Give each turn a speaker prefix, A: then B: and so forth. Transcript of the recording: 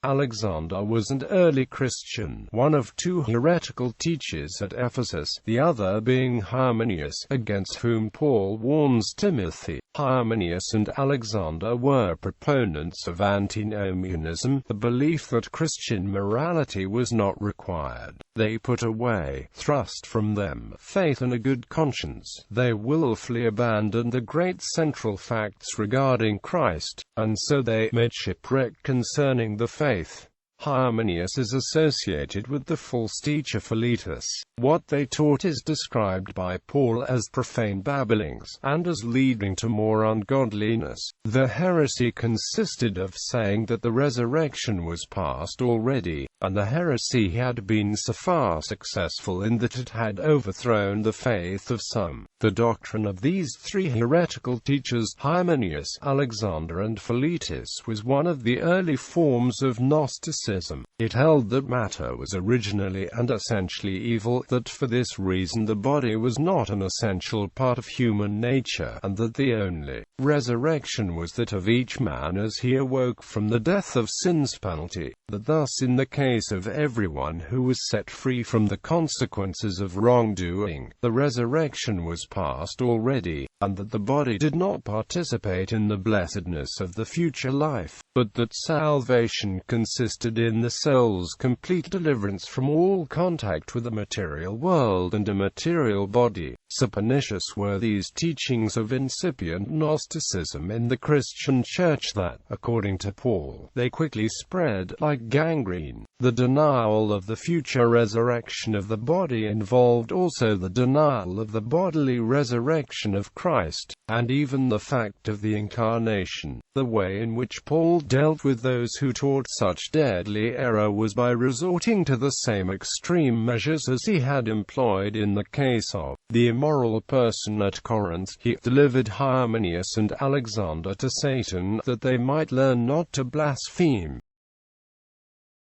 A: Alexander was an early Christian, one of two heretical teachers at Ephesus, the other being Hymenaeus, against whom Paul warns Timothy. Hymenaeus and Alexander were proponents of antinomianism, the belief that Christian morality was not required. They put away, thrust from them, faith and a good conscience. They willfully abandoned the great central facts regarding Christ, and so they made shipwreck concerning the faith. Hymenaeus is associated with the false teacher Philetus. What they taught is described by Paul as profane babblings, and as leading to more ungodliness. The heresy consisted of saying that the resurrection was past already, and the heresy had been so far successful in that it had overthrown the faith of some. The doctrine of these three heretical teachers, Hymenaeus, Alexander and Philetus, was one of the early forms of Gnosticism. It held that matter was originally and essentially evil, that for this reason the body was not an essential part of human nature, and that the only resurrection was that of each man as he awoke from the death of sin's penalty, that thus in the case of everyone who was set free from the consequences of wrongdoing, the resurrection was past already, and that the body did not participate in the blessedness of the future life, but that salvation consisted in the soul's complete deliverance from all contact with the material world and a material body. So pernicious were these teachings of incipient Gnosticism in the Christian church that, according to Paul, they quickly spread like gangrene. The denial of the future resurrection of the body involved also the denial of the bodily resurrection of Christ, and even the fact of the incarnation. The way in which Paul dealt with those who taught such deadly error was by resorting to the same extreme measures as he had employed in the case of the immoral person at Corinth. He delivered Hymenaeus and Alexander to Satan, that they might learn not to blaspheme.